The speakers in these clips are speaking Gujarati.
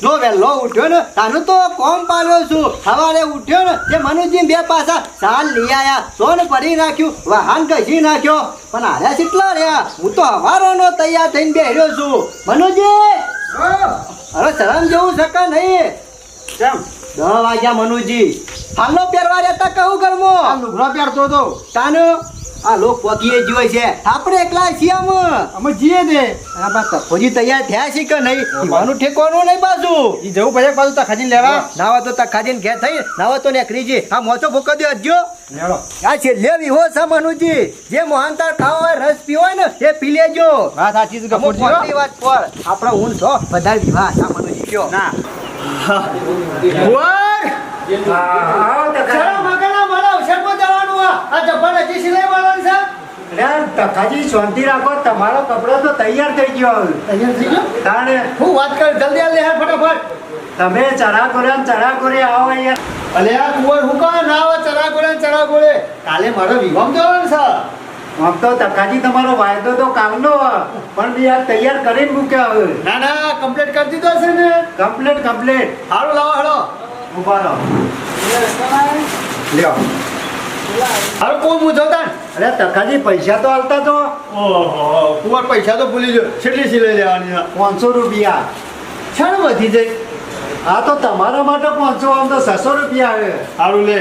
જો વહેલો ઉઠ્યો ને તાનું તો કોમ પાડ્યો છું. સવારે ઉઠ્યો ને તે મનુજી બે પાછા સાલ લઈ આયા, સોન ભરી નાખ્યું, વાહન ઘસી નાખ્યો. પણ આર્યા કેટલા રહ્યા? હું તો હવારોનો તૈયાર થઈને બેહ્યો છું. મનુજી અરે શરમ જેવું શકે નહીં. કેમ 10 વાગ્યા મનુજી. હાલનો પહેરવા રહેતા કહું ઘરમાં આ લુગડા પહેરતો હતો. તાનો આ લોક પોકીએ જોઈ છે, આપણે એકલા છીએ અમે જીએ દે તકોજી તૈયાર થયા છે કે નહીં? પીવાનું ઠેકવાનું નહીં બાજુ. ઈ જવું પછી પાછું તખાજીને લેવા. નાવા તો તખાજીને ઘેર થઈ, નાવા તો નીકળી જી. આ મોચો ફૂકો દે હજ્યો. લેડો આ છેલ્લે વિહો છે મનુજી. જે મોહનતાર ખાવા હોય, રસ પીવો હોય ને એ પી લેજો. વાત સાચી છે અમુક ગફુરજી. મોટી વાત પર આપણે ઊંઘ છો બધા વિવાહ છે મનુજી કયો ના તખાજી શાંતિ રાખો, તમારો કપડો તો તૈયાર થઈ ગયો. તાણે હું વાત કર જલ્દી આ લે હેડ ફટાફટ. તમે ચડા કોરે આવો અહીંયા. અલે આ કુંવર હું કા ના આવે ચરા ગોળે. કાલે મારો વિવાહ જવાનું છે. આમ તો તખાજી તમારો વાયદો તો કાલનો પણ બી આ તૈયાર કરીને મૂક્યો હવે. ના ના કમ્પ્લીટ કરી દીધો છે ને. કમ્પ્લીટ હારું લાવો હેડો. ઉભા રહો. લ્યો. હારું કોણ હું જોતા. અરે તખાજી પૈસા તો હાલતા તો ઓહો કુંવર પૈસા તો ભૂલી ગયો. કેટલી સિલાઈ લેવાની? 500 રૂપિયા. છાણ વધી જાય. હા તો તમારા માટે 500, આમ તો 600 રૂપિયા આવે. હારું લે.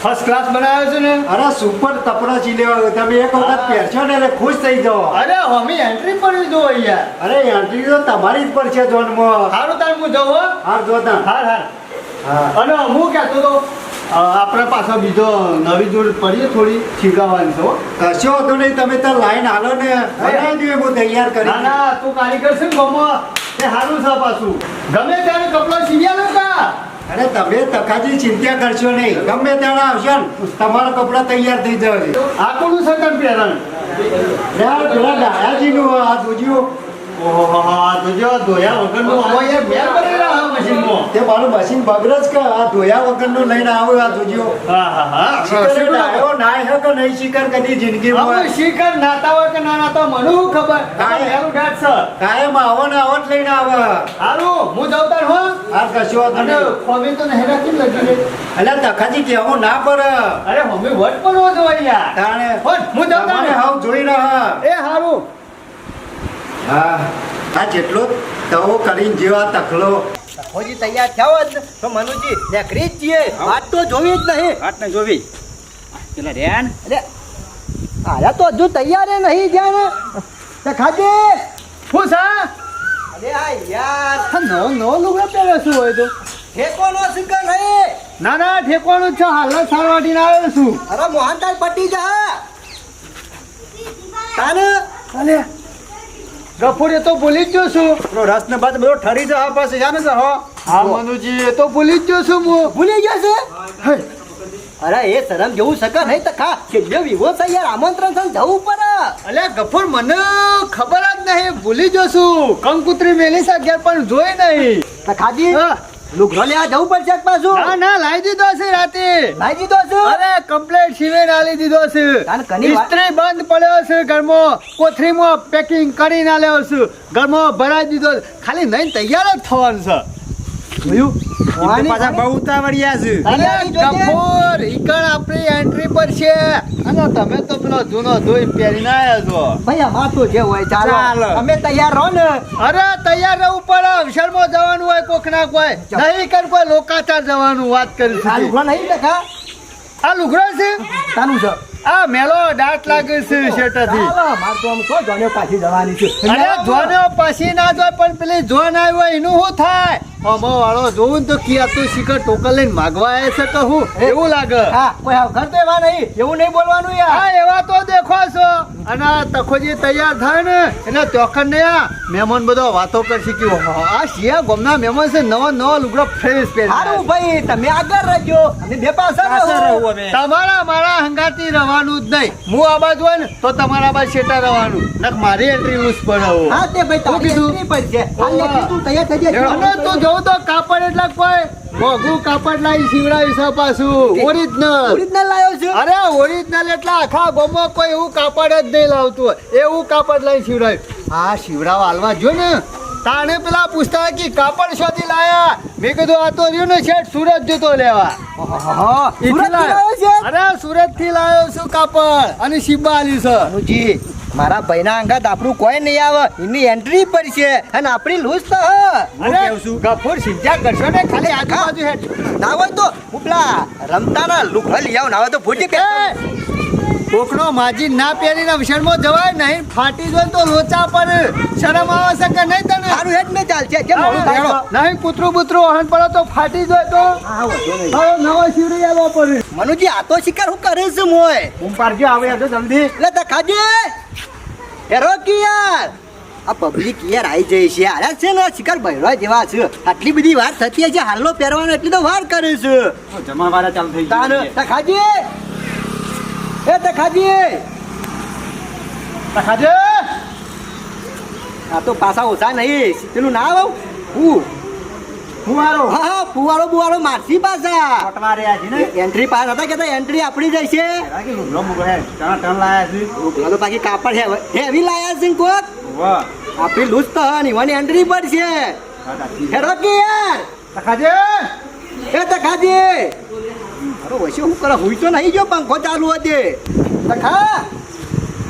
ફર્સ્ટ ક્લાસ બનાવ્યો છે ને. અરે સુપર કપડા સિલેવા, તમે એક વખત પહેરશો ને એટલે ખુશ થઈ જાઓ. અરે હમી એન્ટ્રી પડવી દો યાર. અરે એન્ટ્રી તો તમારી જ પડશે જોનમાં. હારું તાર હું જઉં હો. હા જોતા. હા હા અને હું કહેતો તો આપણે પાછો બીજો નવી જોડ પડીએ થોડી શીખવાની છો. કશો હતો નહીં, તમે તો લાઈન હાલો ને બનાવી દઉં, હું તૈયાર કરી. ના ના તું કારીગર છે ને ગમો એ સારું છે પાછું. ગમે ત્યારે કપડા સીવ્યા લો કા. અરે તમે તખાજી ચિંતા કરશો નહીં, ગમે ત્યારે આવશે ને તમારા કપડા તૈયાર થઈ જશે. આ કોનું છે તને પહેરણ? પેલા દાદાજીનું આ જોજો. ઓહો આ તો જો ધોયા વગરનું અમારે બેર બનેલા આ મશીનમાં. તે મારું મશીન બગડે જ કે આ ધોયા વગરનું લઈને આવ્યો. આ જોજો. હા શિખર ડાયો નાય હે કે નહીં શિખર કદી જિંદગીમાં. આપણે શીખર નાતા હોય કે ના નાતા મને શું ખબર. કાયમ ઘાટ છે. કાયમ આવો ને આવો જ લઈને આવે. હારું હું જાઉં તાર હો. આ કશો વાંધો અને નહીં. ખોમી તો નહીં રાખી લગી રે. અલ્યા તખાજી કેવું ના પર. અરે મમ્મી વટ પર હો જો યાર. તાણે હું જાઉં તમારે તાર. હાવ જોઈ રહ્યા. એ હારું. હા આ જેટલો તવો કરીને જેવા તકલો. હોજી તૈયાર થયા હોત ને તો મનુજી નીકળી જ જઈએ. વાત તો જોવી જ નહીં. વાત ને જોવી પેલા રેન. અરે આયા તો હજુ તૈયાર એ નહીં જ્યાં ને ખાજે શું છે? અરે આ યાર નવો લુગડો પહેર્યો શું હોય તો ઠેકોનો શીખર નહીં. ના ના ઠેકોનું છે. હાલ સારવાટીને આવ્યો છું. અરે મોહનતાલ પટી જા તાને. અલે ગફુર એ તો ભૂલી જ ગયો છું. રસ ને બાદ બધો ઠરી જાય પાસે જાને છે હો. હા મનુજી એ તો ભૂલી જ ગયો છું હું. ભૂલી ગયો છે? અરે એ શરમ જેવું શકે નહીં તો ખા છેલ્લે વિવો છે યાર. આમંત્રણ છે જવું પડે. અલ્યા ગફુર મને ખબર જ નહીં. ભૂલી ગયો છું. કંકુતરી મેલી છે ઘેર પણ જોઈ નહીં. ખાજી લુગડો લેવા જવું પડશે પાછું. ના ના લાવી દીધો છે રાતે. લાવી દીધો છે? અરે કમ્પ્લીટ સીવીને આલી દીધો છે. ઇસ્ત્રી બંધ પડ્યો છે ઘરમાં. કોથરીમાં પેકિંગ કરીને આલ્યો છે. ઘરમાં ભરાઈ દીધો. ખાલી નહીં તૈયાર જ થવાનું છે. જોયું પાછા બહુ ઉતાવળિયા છે. અરે ગફુર ઈકણ આપણી એન્ટ્રી પર છે. અને તમે તો પેલો જૂનો ધોઈ પહેરીને આવ્યા છો. ભાઈ અમાર તો જે હોય ચાલો. અમે તૈયાર રહો ને. અરે તૈયાર રહેવું પડે. અવસરમાં જવાનું હોય કોક ના કોઈ નહીં કર કોઈ લોકાચાર જવાનું વાત કરી છે. આ લુગડો નહીં દેખા. આ લુગડો છે તાનું છે. આ મેલો દાંત લાગે છે શેટાથી. માર તો આમ તો જોને પાછી જવાની છે. અરે જોને પાછી ના જોય પણ પેલી જોન આવ્યો એનું શું થાય? અમો વાળો જોઉં તો કિયા તો શિખર ટોકલ લઈને માગવા આવે છે કહું એવું લાગે. હા કોઈ ઘર તો એવા નહીં. એવું નહીં બોલવાનું યાર. હા એવા તો દેખો છો. અને તખોજી તૈયાર થાય ને એને ચોખન ને આ મહેમાન બધો વાતો કરશે કે આ શિયા ગોમના મહેમાન છે. નવો લુગડો ફ્રેશ પહેરી. સારું ભાઈ તમે આગળ રહેજો. અમે બે પાછળ રહું. અમે તમારા મારા હંગાતી રહેવાનું જ નહીં. હું આ બાજુ હોય ને તો તમારા બાજુ શેટા રહેવાનું. નક મારી એન્ટ્રી લૂસ પડે. હા તે ભાઈ તારી એન્ટ્રી પર છે. હાલ તું તૈયાર થઈ જાય. અને તું જોઉં તો કાપડ એટલા કોઈ મોઘું કાપડ લાવી શીવડાવી છે પાછું. ઓરિજિનલ લાવ્યો છે. અરે ઓરિજિનલ એટલે આખા ગોમમાં કોઈ એવું કાપડ જ નહીં લાવતું હોય એવું કાપડ લઈ શીવડાવ્યું. આ શીવડાવ હાલવા જો ને તાણે પેલા પૂછતા કે કાપડ શોધી લાયા. મેં કીધું આ તો રહ્યું ને શેઠ સુરત જતો લેવા. સુરતથી લાવ્યો છે? અરે સુરત થી લાવ્યો છું કાપડ અને શિબ્બા આલી છે. મનુજી મારા ભાઈના અંગાત આપણું કોઈ નહીં આવે, એની એન્ટ્રી પર છે અને આપણી લૂઝ તો હ. અરે ગફુર સિંચા કરશો ને ખાલી આજુબાજુ હેઠ. ના હોય તો હું પેલા રમતાના લુગડા લઈ આવું, ના હોય તો ભૂટી કે કોકનો માજી ના પહેરીને વિશાળમાં જવાય નહીં. ફાટી જાય તો લોચા પર શરમ આવે છે કે નહીં તને? સારું હેડ ને ચાલશે કેમ મોડું થાય? નહીં કૂતરું બૂતરું વાહન પડે તો ફાટી જાય તો હવે નવા શિવરી આવવા પડે. મનુજી આ તો શિકાર હું કરે છે મોય હું પારજો આવે તો જલ્દી. એટલે તખાજે હેરો કી યાર આ પબ્લિક યાર આવી જાય છે. આરે છે ને શિકાર ભૈરો જેવા છે, આટલી બધી વાર થતી છે, હાલનો પહેરવાનો એટલી તો વાર કરે છે. જમાવાળા ચાલુ થઈ તાન તખાજે એ તખાજે ખાજે. આ તો પાછા ઓછા નહીં પેલું ના આવ ફુવારો હા ફુવારો બુવારો મારસી પાછા પટવા રહ્યા છે ને. એન્ટ્રી પાસ હતા કે એન્ટ્રી આપણી જાય છે. કે લુગડો મુગડો હે ટણ લાયા છે. પેલા તો બાકી કાપડ હેવી લાયા છે કોક વાહ આપણી લૂઝ તો હની વાની એન્ટ્રી પર છે. હેરો કે યાર ખાજે. એ તખાજે અરે વચ્ચે શું કરે હુઈ તો નહીં જો પંખો ચાલુ હતી તખા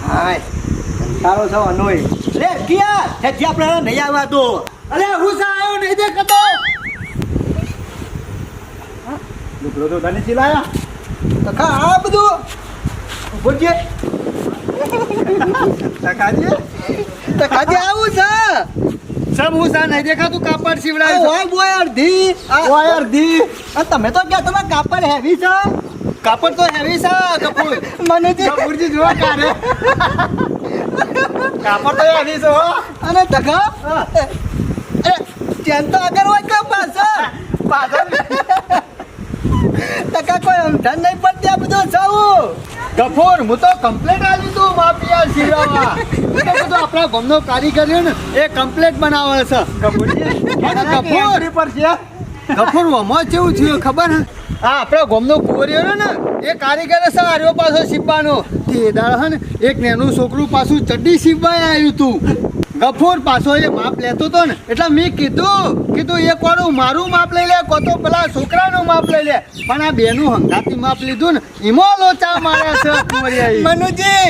હાય તારો છો અનોય લે કિયા હે જે આપણે નહીં આવ્યા તો અરે હું સા આવ્યો નહીં દેખાતો. લુગડો તો તને ચિલાયા. તખા આ બધું બોલજે ખાજે. તખાજે આવું છે સબ હું સા નહીં દેખાતું કાપડ શિવડાય છે. ઓય બોય અડધી ઓય અડધી. તમે તો ક્યાં તમારે કાપડ હેવી છે કાપડ તો હેવી છે કપૂર. મને જે કપૂરજી જોવા કાઢે. કાપડ તો હેવી છે હો. અને તખા એ ચેન તો આગળ હોય કે પાછળ પાછળ તકા કોઈ અમથાન નહીં પડતી આ બધું સૌ ગફોર હું તો કમ્પ્લેટ આલી તું માફિયા શિરાવા. હું તો કીધું આપણા ગામનો કારીગર રહ્યો ને એ કમ્પ્લેટ બનાવે છે. ગફોર પર છે. ગફોર વમો કેવું થયું ખબર હે? આ આપણા ગામનો કુંવરિયો રહ્યો ને એ કારીગર છે આર્યો પાછો શિબ્બાનો. તે દાળ હે ને એક નાનું છોકરું પાછું ચડ્ડી શિબ્બાએ આવ્યું તું. ગફોર પાછો એ માપ લેતો તો ને એટલે મેં કીધું એક વાળું મારું માપ લઈ લે કો તો પેલા છોકરાનું માપ લઈ લે. પણ આ બેનું હંગાતી માપ લીધું ને એમાં લોચા માર્યા છે કુંવરિયાએ. મનુજી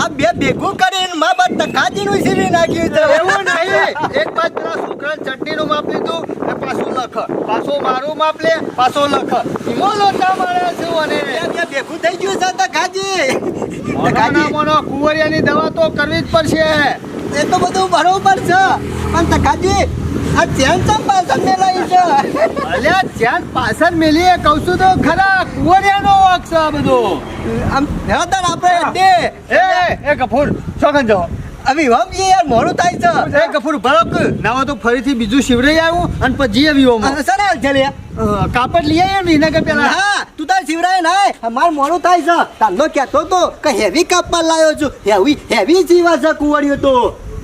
આ બે ભેગું કરીને મા બાપ તકાજીનું શીરી નાખ્યું છે એવું નહીં. એક બાદ પેલા છોકરા ચટણીનું માપ લીધું ને પાછું લખ, પાછો મારું માપ લે પાછો લખ, એમાં લોચા માર્યા છે. અને બે ભેગું થઈ ગયું છે તકાજી મોનો કુંવરિયાની દવા તો કરવી જ પડશે. એ તો બધું બરોબર છે પણ તકાજી આ ચેન ચમ પાછળ મેલાઈ છે અલ્યા જ્યાં પાછળ મેલીએ કહું છું તો ખરા કુંવરિયાનો વાંક છે આ બધો. આમ હેતર આપણે એ ગફૂર ચોકન જાઓ. હવે હમજી યાર મોડું થાય છે એ ગફૂર ભરક નાવા તો ફરીથી બીજું શિવરાઈ આવ્યું અને પછી આવ્યું સરળ છે લે કાપડ લઈ આવ્યા ને એના પેલા. હા તું તાર શિવરાય ના માર મોડું થાય છે તાલો કહેતો તો કે હેવી કાપમાં લાવ્યો છું હેવી જીવા છે કુંવરિયો તો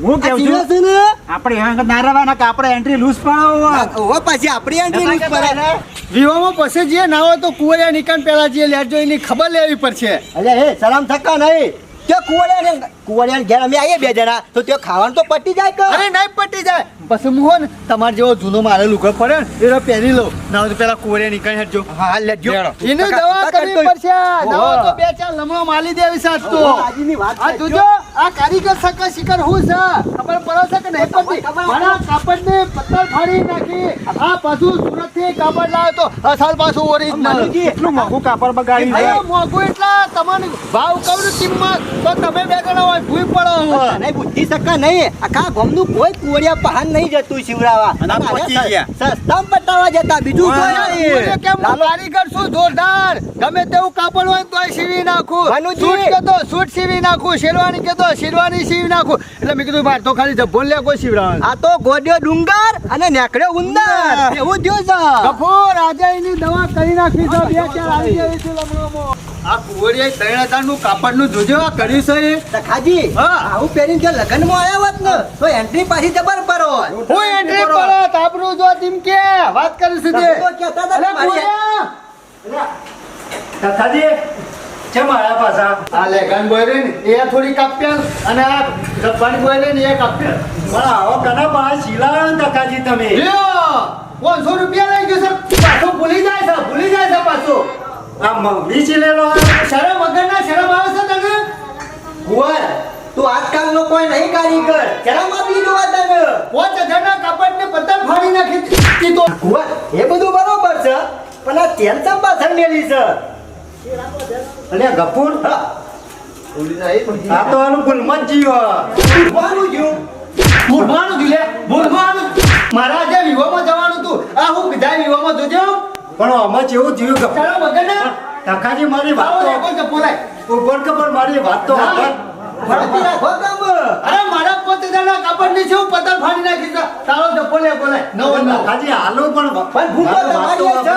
હું કેવું છું છે ને આપણે અહીંયા નારાવાના કે આપણે એન્ટ્રી લૂઝ પાડો. ઓવા પાછી આપણી એન્ટ્રી લૂઝ પડે વિવામાં પછી જે ના હોય તો કુંવરિયા નિકાન પેલા જે લેટ જો એની ખબર લેવી પડશે. અરે હે સલામ થકા નહીં તે કુંવરિયા ઘેર અમે આવીએ બે જણા તો તે ખાવાનું તો પટી જાય કે અરે નહીં પટી જાય. પછી હું હો ને તમારે જેવો જૂનો મારે લુગડો પડે ને એ પહેરી લો ના હોય તો પેલા કુંવરિયા નીકળી હેઠજો. હા લેજો એની દવા કરવી પડશે. દવા તો બે ચાર લમણો માલી દેવી સાથ તો. આજની વાત આ જોજો આ કારીગર સકા શિકાર હું છે ખબર પડે છે કે નહીં પડતી? મારા કાપડને પત્તર ફાડી નાખી આ પાછું સુરત થી કાપડ લાવ્યો તો અસલ પાછું ઓરિજિનલ. એટલું મોંઘું કાપડ બગાડી છે. મોંઘું એટલા તમને ભાવ કહું ને કિંમત તો તમે બે જણા હોય ભૂઈ પડો હવે. નહીં બુદ્ધિ સકા નહીં આખા ગામનું કોઈ કુંવરિયા પહાન નહીં જતું શિવરાવા સસ્તા પટાવા જતા બીજું કોઈ નહીં. કેમ કારીગર શું જોરદાર ગમે તેવું કાપડ હોય તોય સીવી નાખું. ભાનુજી. સૂટ કેતો સૂટ સીવી નાખું, શેરવાની કેતો શેરવાની સીવી નાખું. એટલે મેં કીધું ભાઈ તો ખાલી જબ્બો લે કોઈ સીવડાવે. આ તો ગોડ્યો ડુંગર અને નેકડ્યો ઉંદર એવું થયું છે ગફોર આજે એની દવા કરી નાખી છે. બે ચાર આવી ગઈ છે લમણોમાં. આ કુંવરિયાએ 3000 નું કાપડ નું જોજો આ કર્યું છે એ. તખાજી હા. આવું પહેરીને જો લગ્નમાં આવ્યા હોત ને તો એન્ટ્રી પાછી જબર પડો હું એન્ટ્રી પર તાપરું જો તીમ કે વાત કરી છે તે. તો કહેતા હતા અરે કે મારી- કુંવરિયા તથાજી ચમ આયા પાછા આ લેગન બોય રે ને એ થોડી કાપ્યા અને આ જબ્બાની બોલે ને એક આપે પણ આવો કના પાસે શીલાયો ને ટકાજી તમે લ્યો 500 રૂપિયા લઈ ગયો સર પાછો ભૂલી જાય છે પાછો આ વીસી લેલો શરમ વગરના શરમ આવે છે તને કુંવર તું આજકાલનો કોઈ નહીં કારીગર જરા માપી જોવા તને 5000 ના કાપડને પતંગ ફાડી નાખી દીધો કુંવર એ બધું બરોબર છે પણ આ તેલ ચમ પાછળ મેલી છે અલ્યા ગફુર હા આ તો આનું ગુલમત જીવ ભૂલવાનું જ્યું ભૂલવાનું દિલે ભૂલવાનું મારા જે વિવાહમાં જવાનું તું આ હું બીજા વિવાહમાં જોજો પણ આમાં જેવું થયું ગફુર શરમ વગરના ટકાજી મારી વાત આવો તો લેકો જપોલાય ઉપર કે પણ મારી વાત તો સાંભળ. ભરતી રાખો કામ અરે મારા 5000 ના કાપડની છે હું પતંગ ફાડી નાખી છે તારો જપોલે બોલે નવો ટકાજી હાલો પણ પણ ભૂલ તો તમારી જ છે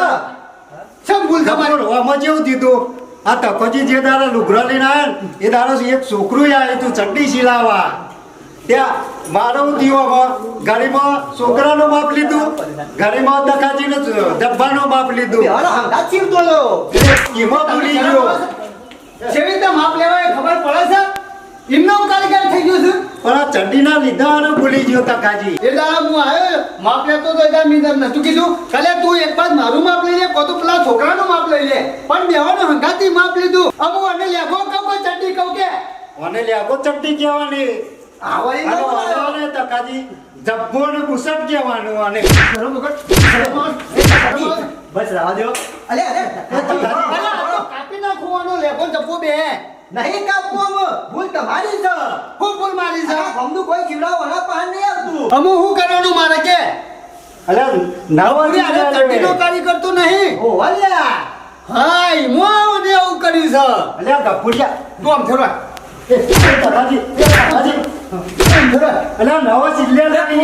સમ ભૂલ તમારી ગફુર, આમાં જેવું થયું આ તકોજી જે દાડા લુગડા લઈને આવ્યા ને એ દાડો એક છોકરું આવ્યું તું ચડ્ડી સિલાવા ત્યાં મારું થયું આમાં ગાડીમાં છોકરાનું માપ લીધું ગાડીમાં તકાજીનું ડબ્બાનું માપ લીધું હવે હંગાત ચીવતો લો એમાં ભૂલી ગયો કેવી રીતે માપ લેવાય ખબર પડે છે એમનો કારીગર થઈ ગયો છે પણ આ ચડ્ડીના લીધા અને ભૂલી ગયો તકાજી એ દાડા હું આવ્યો માપ લેતો તો એદા મીન નતું કીધું કાલે તું એક બાદ મારું માપ લઈ લે કો તો પેલા છોકરાનું માપ લઈ લે પણ બેવાનું હંગાતી માપ લીધું અમુ અને લેગો કબો ચડ્ડી કહું કે મને લેગો ચડ્ડી કહેવાની આવડી આનો ન વાંધો ને તકાજી જબ્બો ને બુસટ કહેવાનું અને શરમ વગર બસ રાહ દો અલે અરે કાપી નાખવાનો લેગો જપો બે નહીં કાપવું ભૂલ તમારી છે હું ભૂલ મારી છે આ ગમનું કોઈ ચીવડાવવાના પાન નહીં આવતું અમુ હું કરવાનું મારે કે અલે નવરી આને ચડ્ડીનો નવા કારીગર તો નહીં ઓ વાલ્યા હાય હું ને આવું કર્યું છે અલે ગફુરિયા તું આમ થેરવા તકાજી અલે નવા સિલ્લે લઈ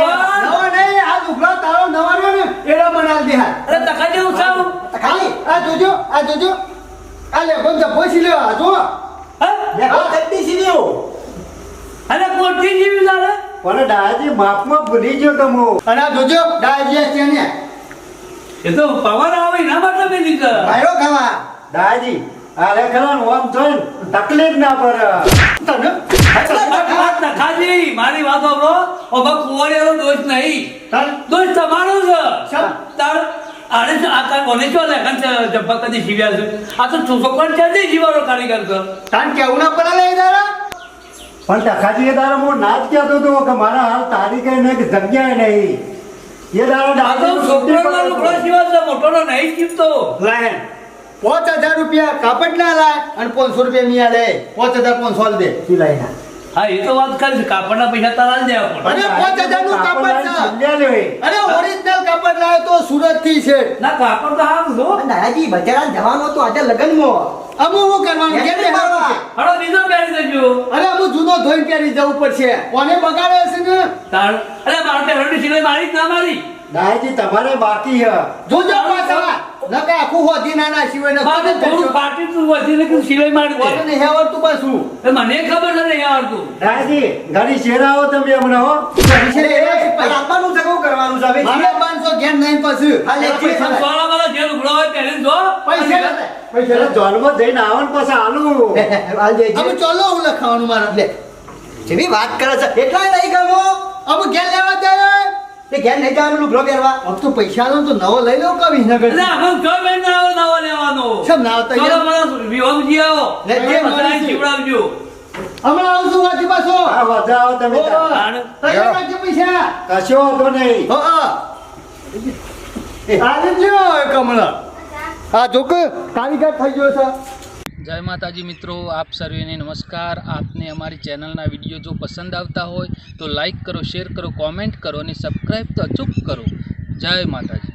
નવો નહીં આ દુખલો તારો નવાનો ને એડા બનાલ દે હાલ અરે તકાજી હું સાવ ખાલી આ જોજો આ લે કોણ જપો લ્યો આ જો લેખો ચડ્ડી સીવ્યો અરે કોટી જીવી લારે પણ દાદાજી માપમાં ભૂલી ગયો તમો અને આ જોજો ડાયજેસ્ટ છે ને એ તો પવન આવે એના માટે મેં લીધા ભાઈઓ ખાવા દાદાજી આલે ખરા ઓમ જોઈન તકલીફ ના પડે તને તકાજી મારી વાત સાંભળો ઓ બા કુંવરિયાનો દોષ નહીં તને દોષ તમારો છે શા? તાર આને આ તાર કોને છો લેખન છે જબ્બા કદી જીવ્યા છે આ તો છોકરા છે જીવાનો કારીગર છે તને કેવું ના પડે લઈ દાડા પણ તકાજી એ દાડો હું નાચ કહેતો હતો કે મારા હાલ તારીખે નહીં કે જગ્યાએ નહીં એ દાડો આ તો છોકરાનો લુગડો જીવા છે મોટોનો નહીં જીવતો લાય 5000 રૂપિયા કાપડ ના લાય અને 500 રૂપિયા મિયા લે 5500 દે સિલાઈ ના હા એ તો વાત કરી છે કાપડના પૈસા તારા જ દેવા પડે અરે 5000 નું કાપડ છે અરે ઓરિજિનલ કાપડ લાવ્યો તો સુરત થી છે ના કાપડ તો હારું છો દાદાજી બચારા જવાનો તો આજે લગનમાં અમુ હું કરવાનું કે કેમ મારવા? હળો બીજો પહેરી દેજો અરે અમુ જૂનો ધોઈ પહેરી જવું પડશે કોને બગાડે છે ને તાર અરે મારે પહેરવાની સિલાઈ મારી જ ના મારી દાદાજી તમારે બાકી હે જોજો પાછા નકા આખું હોધી નાના સિવાય મારે થોડું ફાટી તું વધી કે સિલાઈ મારી દે કોને હેવર તું પાછું એ મને ખબર નથી આવડતું દાદાજી ઘડી શેરાવો તમે હમણાં હો આપવાનું છે કેવું કરવાનું છે હવે મારે 500 ઘેર નહીં પાછું હા, લે, જે પૈસા સોળા વાળા જે લુગડો હોય પહેરીને જો પૈસા એટલે જોનમાં જઈને આવો ને પછી આલું હાલ દેજે. હવે ચાલો હું લખાવાનું મારે લે જેવી વાત કરે છે એટલાય નહીં ગમો હવે ઘેર લેવા જાય તે ઘેર નહીં જવાનું લુગડો પહેરવા હવે તો પૈસા લો તો નવો લઈ લો કે વિસનગર એટલે હવે કઈ બેન ના આવો નવો લેવાનો શેમ ના આવતા ચલો યાર? મને વિહોમજી આવો લે, જે બધાને મળે છે. જીવડાવજો હમણાં આવશું વાંચી પાછો હા વધા આવો તમે તાર. તાણ. તૈયાર રાખજો પૈસા કશો વાંધો નહીં આવી ગયો કમળા આ જો કે કારીગર થઈ ગયો છે જય માતાજી મિત્રો, આપ સર્વેને નમસ્કાર. આપને અમારી ચેનલના વિડીયો જો પસંદ આવતા હોય તો લાઈક કરો, શેર કરો, કોમેન્ટ કરો અને સબસ્ક્રાઈબ તો અચૂક કરો. જય માતાજી.